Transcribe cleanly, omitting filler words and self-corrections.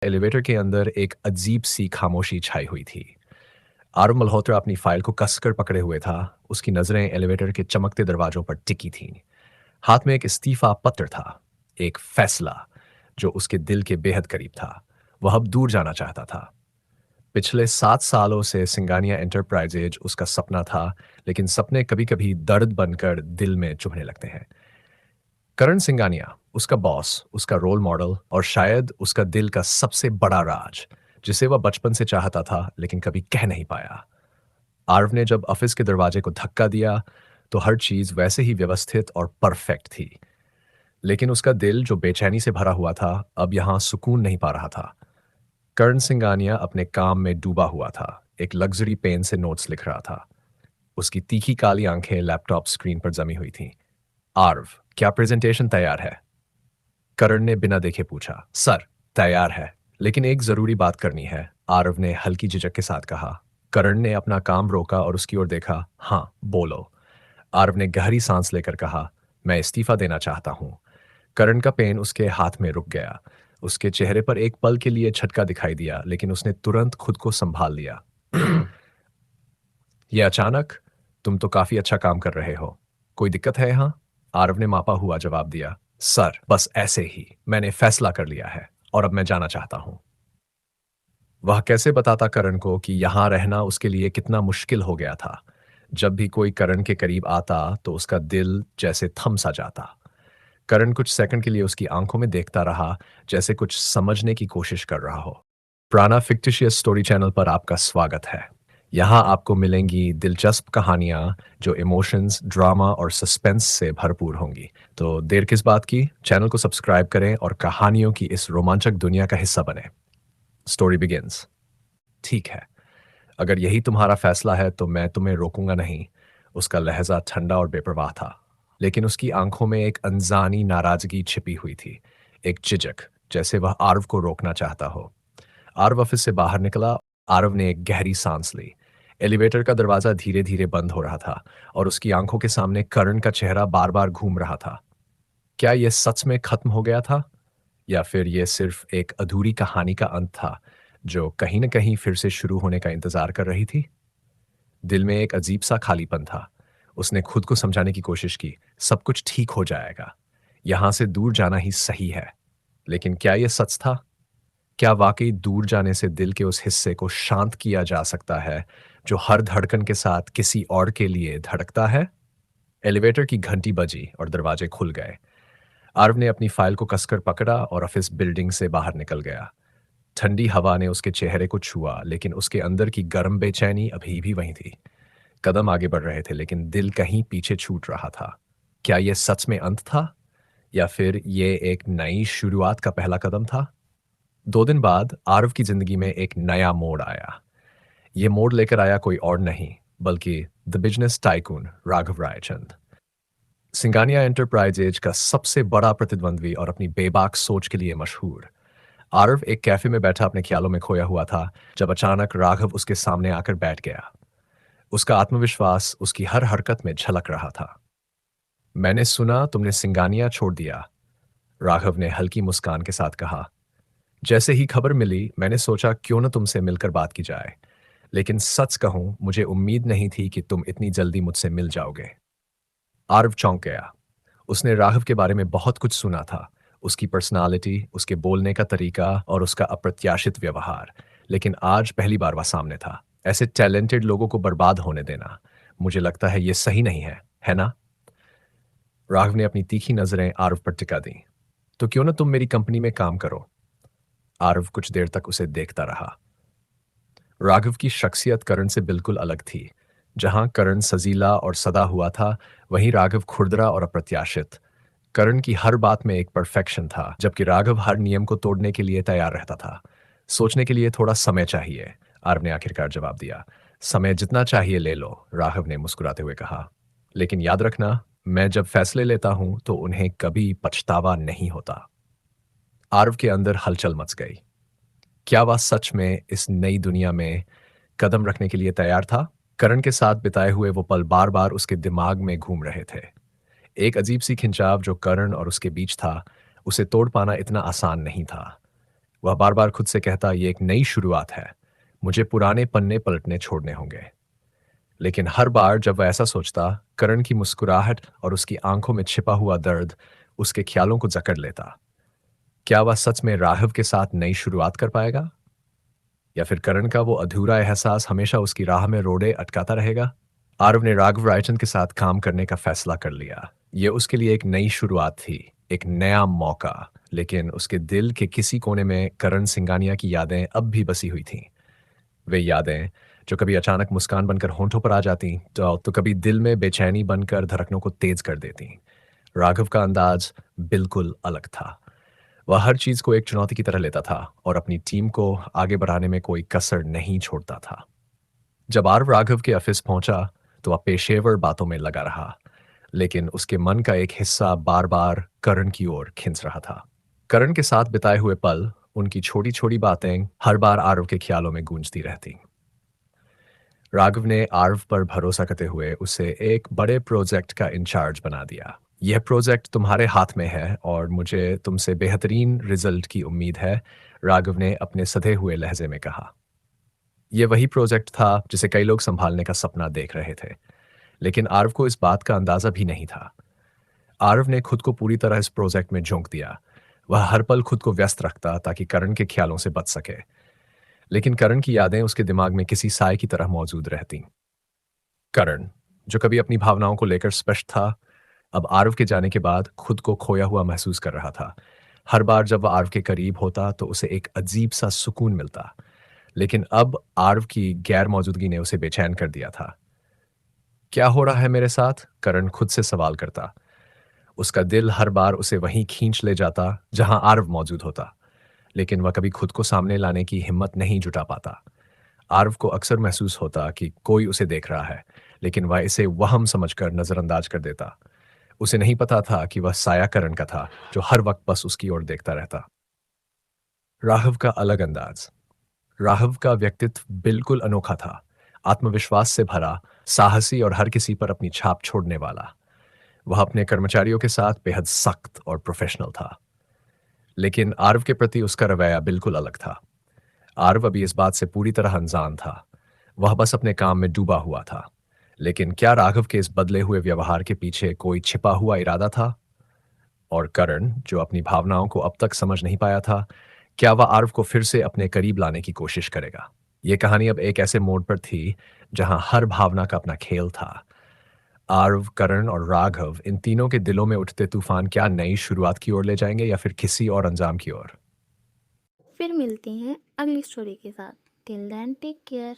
Elevator के अंदर एक अजीब सी खामोशी छाई हुई थी। आरव मल्होत्रा अपनी फाइल को कसकर पकड़े हुए था। उसकी नजरें एलिवेटर के चमकते दरवाजों पर टिकी थीं। हाथ में एक इस्तीफा पत्र था, एक फैसला जो उसके दिल के बेहद करीब था। वह अब दूर जाना चाहता था। पिछले 7 सालों से सिंगानिया एंटरप्राइजेज उसका सपना था, लेकिन सपने कभी कभी दर्द बनकर दिल में चुभने लगते हैं। करण सिंगानिया, उसका बॉस, उसका रोल मॉडल और शायद उसका दिल का सबसे बड़ा राज, जिसे वह बचपन से चाहता था लेकिन कभी कह नहीं पाया। आर्व ने जब ऑफिस के दरवाजे को धक्का दिया तो हर चीज वैसे ही व्यवस्थित और परफेक्ट थी, लेकिन उसका दिल जो बेचैनी से भरा हुआ था अब यहां सुकून नहीं पा रहा था। कर्ण सिंगानिया अपने काम में डूबा हुआ था, एक लग्जरी पेन से नोट्स लिख रहा था। उसकी तीखी काली आंखें लैपटॉप स्क्रीन पर जमी हुई थीं। आर्व, क्या प्रेजेंटेशन तैयार है? करण ने बिना देखे पूछा। सर, तैयार है, लेकिन एक जरूरी बात करनी है, आरव ने हल्की झिझक के साथ कहा। करण ने अपना काम रोका और उसकी ओर देखा। हाँ, बोलो। आरव ने गहरी सांस लेकर कहा, मैं इस्तीफा देना चाहता हूँ। करण का पेन उसके हाथ में रुक गया। उसके चेहरे पर एक पल के लिए झटका दिखाई दिया, लेकिन उसने तुरंत खुद को संभाल लिया। यह अचानक? तुम तो काफी अच्छा काम कर रहे हो। कोई दिक्कत है यहाँ? आरव ने मापा हुआ जवाब दिया। सर, बस ऐसे ही मैंने फैसला कर लिया है और अब मैं जाना चाहता हूँ। वह कैसे बताता करण को कि यहाँ रहना उसके लिए कितना मुश्किल हो गया था। जब भी कोई करण के करीब आता तो उसका दिल जैसे थम सा जाता। करण कुछ सेकंड के लिए उसकी आंखों में देखता रहा, जैसे कुछ समझने की कोशिश कर रहा हो। प्राणा फिक्टिशियस स्टोरी चैनल पर आपका स्वागत है। यहाँ आपको मिलेंगी दिलचस्प कहानियाँ जो इमोशंस, ड्रामा और सस्पेंस से भरपूर होंगी। तो देर किस बात की, चैनल को सब्सक्राइब करें और कहानियों की इस रोमांचक दुनिया का हिस्सा बने। Story begins. ठीक है, अगर यही तुम्हारा फैसला है तो मैं तुम्हें रोकूंगा नहीं। उसका लहजा ठंडा और बेपरवाह था, लेकिन उसकी आंखों में एक अनजानी नाराजगी छिपी हुई थी, एक झिझक, जैसे वह आरव को रोकना चाहता हो। आरव ऑफिस से बाहर निकला। आरव ने एक गहरी सांस ली। एलिवेटर का दरवाजा धीरे धीरे बंद हो रहा था और उसकी आंखों के सामने करण का चेहरा बार बार घूम रहा था। क्या यह सच में खत्म हो गया था, या फिर यह सिर्फ एक अधूरी कहानी का अंत था जो कहीं न कहीं फिर से शुरू होने का इंतजार कर रही थी? दिल में एक अजीब सा खालीपन था। उसने खुद को समझाने की कोशिश की, सब कुछ ठीक हो जाएगा, यहां से दूर जाना ही सही है। लेकिन क्या यह सच था? क्या वाकई दूर जाने से दिल के उस हिस्से को शांत किया जा सकता है जो हर धड़कन के साथ किसी और के लिए धड़कता है? एलिवेटर की घंटी बजी और दरवाजे खुल गए। आर्व ने अपनी फाइल को कसकर पकड़ा और ऑफिस बिल्डिंग से बाहर निकल गया। ठंडी हवा ने उसके चेहरे को छुआ, लेकिन उसके अंदर की गर्म बेचैनी अभी भी वहीं थी। कदम आगे बढ़ रहे थे, लेकिन दिल कहीं पीछे छूट रहा था। क्या यह सच में अंत था, या फिर यह एक नई शुरुआत का पहला कदम था? 2 दिन बाद आरव की जिंदगी में एक नया मोड़ आया। यह मोड़ लेकर आया कोई और नहीं, बल्कि the business tycoon Raghav Raichand. Singhania enterprises का सबसे बड़ा प्रतिद्वंद्वी और अपनी बेबाक सोच के लिए मशहूर। आरव एक कैफे में बैठा अपने ख्यालों में खोया हुआ था जब अचानक राघव उसके सामने आकर बैठ गया। उसका आत्मविश्वास उसकी हर हरकत में झलक रहा था। मैंने सुना तुमने सिंगानिया छोड़ दिया, राघव ने हल्की मुस्कान के साथ कहा। जैसे ही खबर मिली मैंने सोचा क्यों न तुमसे मिलकर बात की जाए, लेकिन सच कहूं मुझे उम्मीद नहीं थी कि तुम इतनी जल्दी मुझसे मिल जाओगे। आरव चौंक गया। उसने राघव के बारे में बहुत कुछ सुना था, उसकी पर्सनालिटी, उसके बोलने का तरीका और उसका अप्रत्याशित व्यवहार, लेकिन आज पहली बार वह सामने था। ऐसे टैलेंटेड लोगों को बर्बाद होने देना, मुझे लगता है ये सही नहीं है ना? राघव ने अपनी तीखी नजरें आरव पर टिका दी। तो क्यों ना तुम मेरी कंपनी में काम करो? आरव कुछ देर तक उसे देखता रहा। राघव की शख्सियत करण से बिल्कुल अलग थी। जहां करण सजीला और सदा हुआ था, वहीं राघव खुरदरा और अप्रत्याशित। करण की हर बात में एक परफेक्शन था, जबकि राघव हर नियम को तोड़ने के लिए तैयार रहता था। सोचने के लिए थोड़ा समय चाहिए, आरव ने आखिरकार जवाब दिया। समय जितना चाहिए ले लो, राघव ने मुस्कुराते हुए कहा। लेकिन याद रखना, मैं जब फैसले लेता हूं तो उन्हें कभी पछतावा नहीं होता। आरव के अंदर हलचल मच गई। क्या वह सच में इस नई दुनिया में कदम रखने के लिए तैयार था? करण के साथ बिताए हुए वो पल बार बार उसके दिमाग में घूम रहे थे। एक अजीब सी खिंचाव जो करण और उसके बीच था, उसे तोड़ पाना इतना आसान नहीं था। वह बार बार खुद से कहता, ये एक नई शुरुआत है, मुझे पुराने पन्ने पलटने छोड़ने होंगे। लेकिन हर बार जब वह ऐसा सोचता, करण की मुस्कुराहट और उसकी आंखों में छिपा हुआ दर्द उसके ख्यालों को जकड़ लेता। क्या वह सच में राघव के साथ नई शुरुआत कर पाएगा, या फिर करण का वो अधूरा एहसास हमेशा उसकी राह में रोड़े अटकाता रहेगा? आरव ने राघव रायचंद के साथ काम करने का फैसला कर लिया। ये उसके लिए एक नई शुरुआत थी, एक नया मौका। लेकिन उसके दिल के किसी कोने में करण सिंगानिया की यादें अब भी बसी हुई थीं। वे यादें जो कभी अचानक मुस्कान बनकर होंठों पर आ जाती, तो कभी दिल में बेचैनी बनकर धड़कनों को तेज कर देती। राघव का अंदाज बिल्कुल अलग था। वह हर चीज को एक चुनौती की तरह लेता था और अपनी टीम को आगे बढ़ाने में कोई कसर नहीं छोड़ता था। जब आरव राघव के ऑफिस पहुंचा, तो वह पेशेवर बातों में लगा रहा, लेकिन उसके मन का एक हिस्सा बार बार करण की ओर खिंच रहा था। करण के साथ बिताए हुए पल, उनकी छोटी छोटी बातें हर बार आरव के ख्यालों में गूंजती रहती। राघव ने आरव पर भरोसा करते हुए उसे एक बड़े प्रोजेक्ट का इंचार्ज बना दिया। यह प्रोजेक्ट तुम्हारे हाथ में है और मुझे तुमसे बेहतरीन रिजल्ट की उम्मीद है, राघव ने अपने सधे हुए लहजे में कहा। यह वही प्रोजेक्ट था जिसे कई लोग संभालने का सपना देख रहे थे, लेकिन आरव को इस बात का अंदाजा भी नहीं था। आरव ने खुद को पूरी तरह इस प्रोजेक्ट में झोंक दिया। वह हर पल खुद को व्यस्त रखता ताकि करण के ख्यालों से बच सके, लेकिन करण की यादें उसके दिमाग में किसी साए की तरह मौजूद रहती। करण, जो कभी अपनी भावनाओं को लेकर स्पष्ट था, अब आरव के जाने के बाद खुद को खोया हुआ महसूस कर रहा था। हर बार जब वह आरव के करीब होता तो उसे एक अजीब सा सुकून मिलता, लेकिन अब आरव की गैर मौजूदगी ने उसे बेचैन कर दिया था। क्या हो रहा है मेरे साथ? करण खुद से सवाल करता। उसका दिल हर बार उसे वहीं खींच ले जाता जहां आरव मौजूद होता, लेकिन वह कभी खुद को सामने लाने की हिम्मत नहीं जुटा पाता। आरव को अक्सर महसूस होता कि कोई उसे देख रहा है, लेकिन वह इसे वहम समझकर नजरअंदाज कर देता। उसे नहीं पता था कि वह साया करण का था, जो हर वक्त बस उसकी ओर देखता रहता। राघव का अलग अंदाज। राघव का व्यक्तित्व बिल्कुल अनोखा था, आत्मविश्वास से भरा, साहसी और हर किसी पर अपनी छाप छोड़ने वाला। वह अपने कर्मचारियों के साथ बेहद सख्त और प्रोफेशनल था, लेकिन आरव के प्रति उसका रवैया बिल्कुल अलग था। आरव अभी इस बात से पूरी तरह अनजान था। वह बस अपने काम में डूबा हुआ था। लेकिन क्या राघव के इस बदले हुए व्यवहार के पीछे कोई छिपा हुआ इरादा था? और करण, जो अपनी भावनाओं को अब तक समझ नहीं पाया था, क्या वह आरव को फिर से अपने करीब लाने की कोशिश करेगा? यह कहानी अब एक ऐसे मोड़ पर थी जहां हर भावना का अपना खेल था। आरव, करण और राघव, इन तीनों के दिलों में उठते तूफान क्या नई शुरुआत की ओर ले जाएंगे या फिर किसी और अंजाम की ओर? फिर मिलती हैं अगली स्टोरी के साथ। Till then take care.